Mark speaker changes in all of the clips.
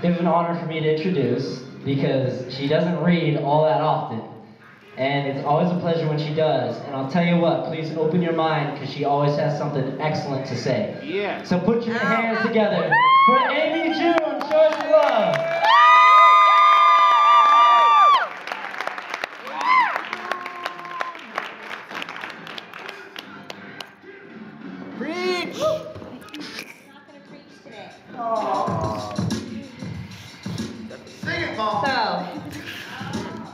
Speaker 1: bit of an honor for me to introduce because she doesn't read all that often. And it's always a pleasure when she does. And I'll tell you what, please open your mind because she always has something excellent to say.
Speaker 2: Yeah.
Speaker 1: So put your hands together for Amy Joon. Show us some love.
Speaker 2: Preach!
Speaker 3: Not going to preach today.
Speaker 2: Sing it, Mom.
Speaker 3: So,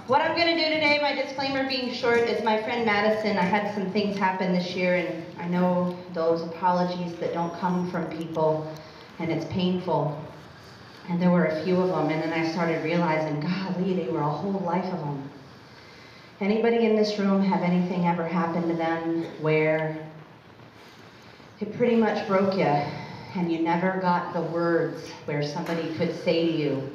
Speaker 3: what I'm going to do today, my disclaimer being short, is my friend Madison. I had some things happen this year, and I know those apologies that don't come from people, and it's painful. And there were a few of them, and then I started realizing, golly, they were a whole life of them. Anybody in this room have anything ever happen to them where it pretty much broke you, and you never got the words where somebody could say to you,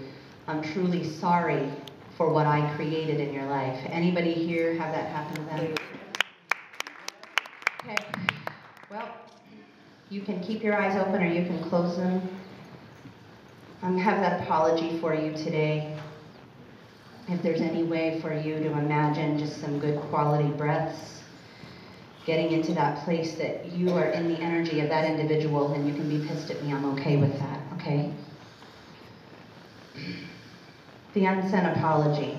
Speaker 3: I'm truly sorry for what I created in your life? Anybody here have that happen to them? Okay, well, you can keep your eyes open or you can close them. I have that apology for you today. If there's any way for you to imagine just some good quality breaths, getting into that place that you are in the energy of that individual, and you can be pissed at me, I'm okay with that, okay? The unsent apology.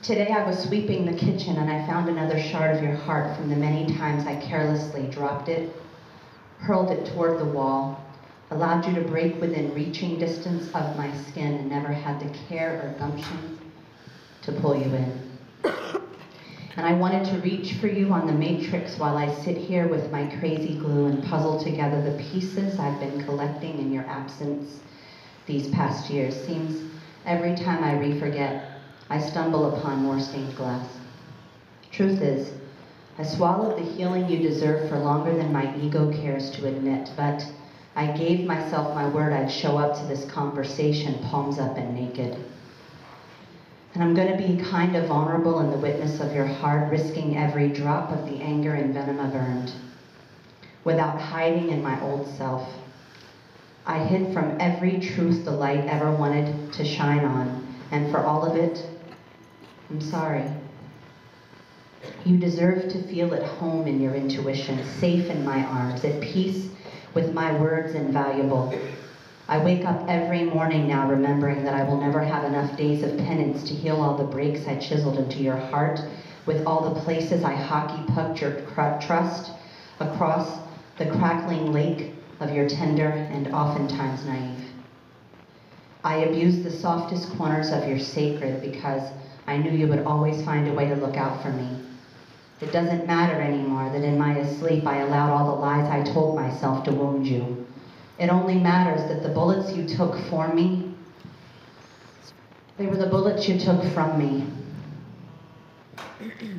Speaker 3: Today I was sweeping the kitchen and I found another shard of your heart from the many times I carelessly dropped it, hurled it toward the wall, allowed you to break within reaching distance of my skin, and never had the care or gumption to pull you in. And I wanted to reach for you on the matrix while I sit here with my crazy glue and puzzle together the pieces I've been collecting in your absence these past years. Seems every time I re-forget, I stumble upon more stained glass. Truth is, I swallowed the healing you deserve for longer than my ego cares to admit, but I gave myself my word I'd show up to this conversation palms up and naked. And I'm going to be kind of vulnerable in the witness of your heart, risking every drop of the anger and venom I've earned. Without hiding in my old self, I hid from every truth the light ever wanted to shine on, and for all of it, I'm sorry. You deserve to feel at home in your intuition, safe in my arms, at peace with my words invaluable. I wake up every morning now remembering that I will never have enough days of penance to heal all the breaks I chiseled into your heart, with all the places I hockey pucked your trust across the crackling lake of your tender and oftentimes naive. I abused the softest corners of your sacred because I knew you would always find a way to look out for me. It doesn't matter anymore that in my sleep I allowed all the lies I told myself to wound you. It only matters that the bullets you took for me, they were the bullets you took from me.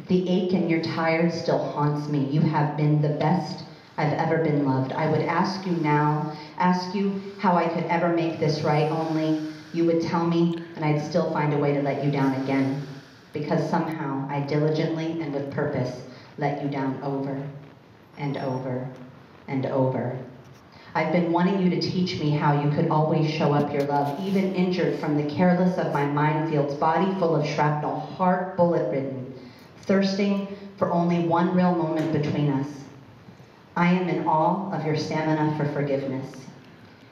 Speaker 3: The ache in your tired still haunts me. You have been the best I've ever been loved. I would ask you now, ask you how I could ever make this right, only you would tell me and I'd still find a way to let you down again. Because somehow I diligently and with purpose let you down over and over and over. I've been wanting you to teach me how you could always show up your love, even injured from the careless of my minefields, body full of shrapnel, heart bullet-ridden, thirsting for only one real moment between us. I am in awe of your stamina for forgiveness,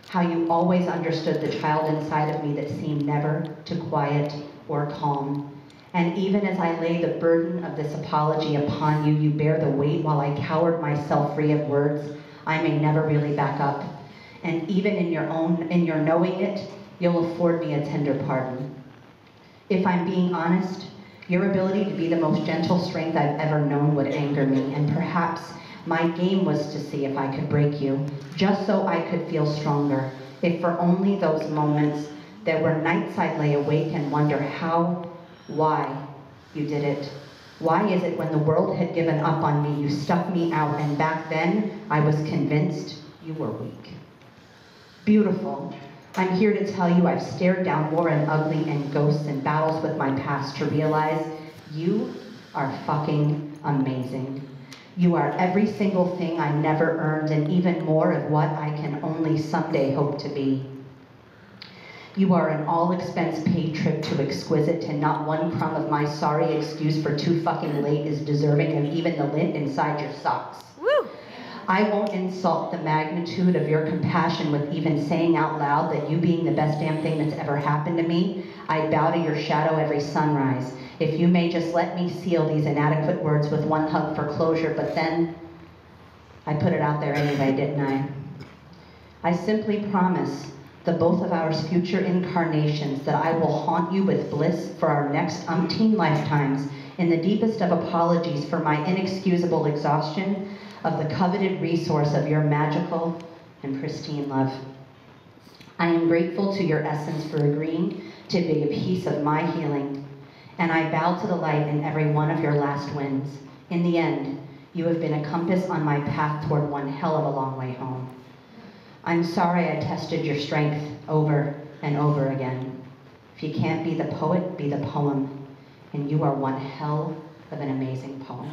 Speaker 3: how you always understood the child inside of me that seemed never to quiet or calm. And even as I lay the burden of this apology upon you, you bear the weight while I cowered myself free of words I may never really back up. And even in your knowing it, you'll afford me a tender pardon. If I'm being honest, your ability to be the most gentle strength I've ever known would anger me, and perhaps my game was to see if I could break you, just so I could feel stronger, if for only those moments there were nights I'd lay awake and wonder how, why you did it. Why is it when the world had given up on me, you stuck me out, and back then I was convinced you were weak? Beautiful. I'm here to tell you I've stared down war and ugly and ghosts and battles with my past to realize you are fucking amazing. You are every single thing I never earned, and even more of what I can only someday hope to be. You are an all-expense-paid trip to exquisite, and not one crumb of my sorry excuse for too fucking late is deserving of even the lint inside your socks.
Speaker 4: Woo!
Speaker 3: I won't insult the magnitude of your compassion with even saying out loud that you being the best damn thing that's ever happened to me. I bow to your shadow every sunrise. If you may just let me seal these inadequate words with one hug for closure, but then I put it out there anyway, didn't I? I simply promise the both of our future incarnations that I will haunt you with bliss for our next umpteen lifetimes in the deepest of apologies for my inexcusable exhaustion of the coveted resource of your magical and pristine love. I am grateful to your essence for agreeing to be a piece of my healing, and I bow to the light in every one of your last winds. In the end, you have been a compass on my path toward one hell of a long way home. I'm sorry I tested your strength over and over again. If you can't be the poet, be the poem, and you are one hell of an amazing poem.